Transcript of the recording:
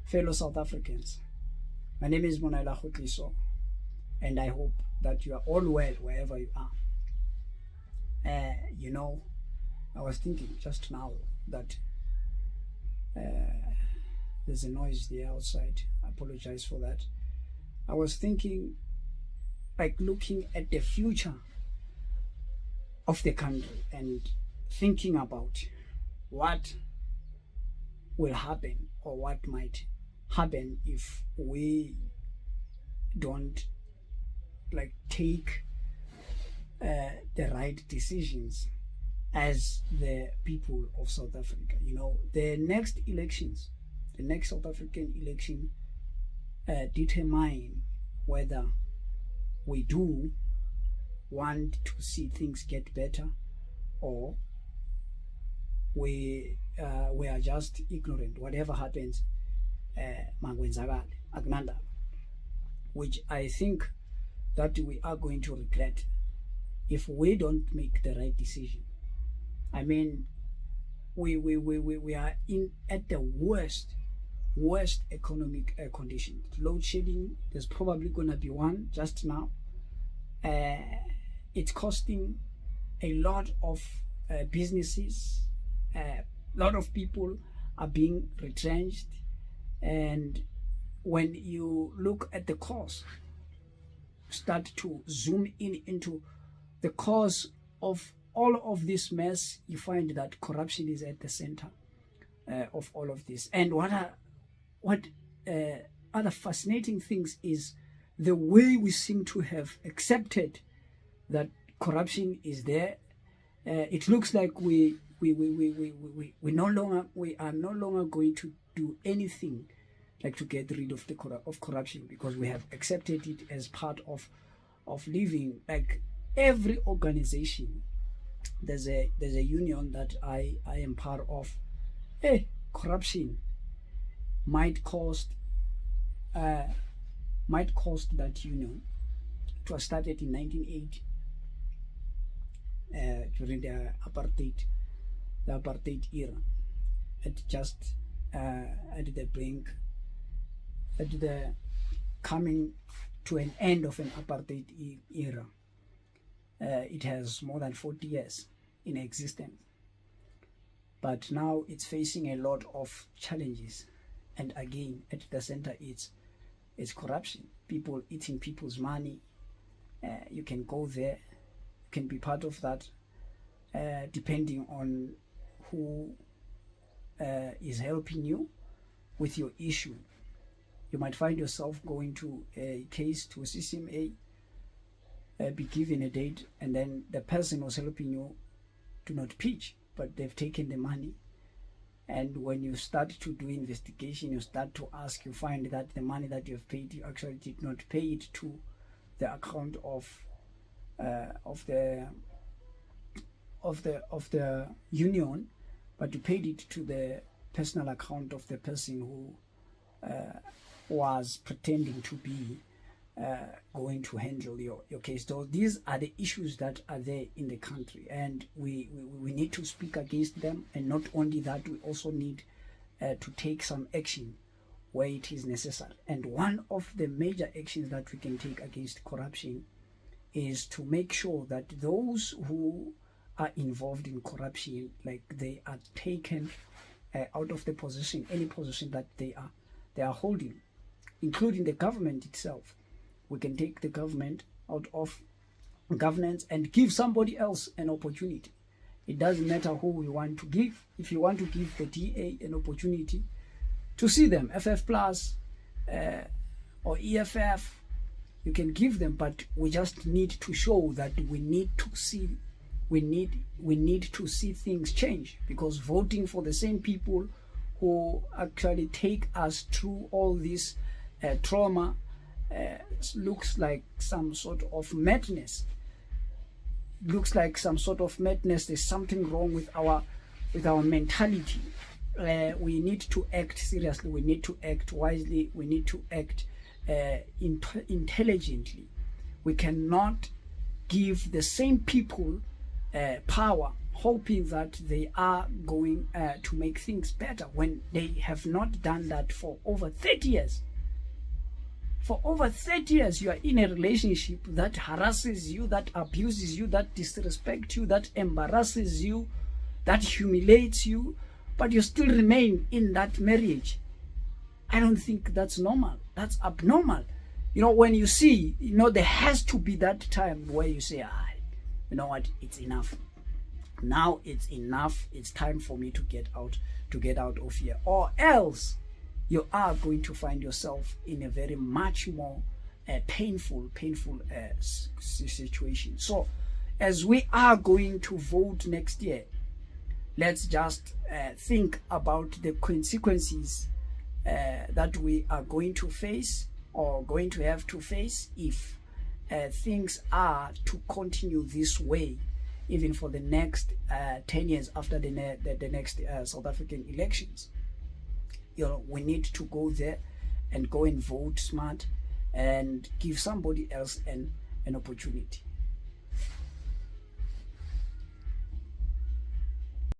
fellow South Africans. My name is Monaila Khutliso, and I hope that you are all well wherever you are. I was thinking just now that there's a noise there outside. I apologize for that. I was thinking, like, looking at the future of the country and thinking about what will happen or what might happen if we don't take the right decisions as the people of South Africa. The next South African election determine whether we do want to see things get better or we are just ignorant. Whatever happens, which I think that we are going to regret if we don't make the right decision. I mean, we are at the worst economic condition. Load shedding, there's probably going to be one just now. It's costing a lot of businesses. A lot of people are being retrenched, and when you look at the cause, start to zoom in into the cause of all of this mess, you find that corruption is at the center of all of this. And what other fascinating things is the way we seem to have accepted that corruption is there. It looks like we are no longer going to do anything like to get rid of corruption, because we have accepted it as part of living. Like every organization, there's a union that I am part of. Corruption might cost that union. It was started in 1980 during the apartheid era. It just at the coming to an end of an apartheid era. It has more than 40 years in existence, but now it's facing a lot of challenges. And again, at the center, it's corruption. People eating people's money. You can go there, you can be part of that, depending on who is helping you with your issue. You might find yourself going to a case to a CCMA, be given a date, and then the person who's helping you do not pitch, but they've taken the money. And when you start to do investigation, you start to ask, you find that the money that you've paid, you actually did not pay it to the account of the union, but you paid it to the personal account of the person who was pretending to be going to handle your case. So these are the issues that are there in the country, and we need to speak against them. And not only that, we also need to take some action where it is necessary. And one of the major actions that we can take against corruption is to make sure that those who are involved in corruption, like, they are taken out of the position, any position that they are holding, including the government itself. We can take the government out of governance and give somebody else an opportunity. It doesn't matter who we want to give. If you want to give the DA an opportunity to see them, FF Plus or EFF, you can give them, but we just need to show that we need to see things change, because voting for the same people who actually take us through all this trauma looks like some sort of madness. There's something wrong with our mentality. We need to act seriously. We need to act wisely. We need to act intelligently. We cannot give the same people power hoping that they are going to make things better when they have not done that for over 30 years. For over 30 years, you are in a relationship that harasses you, that abuses you, that disrespects you, that embarrasses you, that humiliates you, but you still remain in that marriage. I don't think that's normal. That's abnormal. When you see, there has to be that time where you say, you know what, it's enough. Now it's enough. It's time for me to get out of here. Or else you are going to find yourself in a very much more painful situation. So as we are going to vote next year, let's just think about the consequences that we are going to face or going to have to face if things are to continue this way, even for the next 10 years after the next South African elections. We need to go there and go and vote smart and give somebody else an opportunity.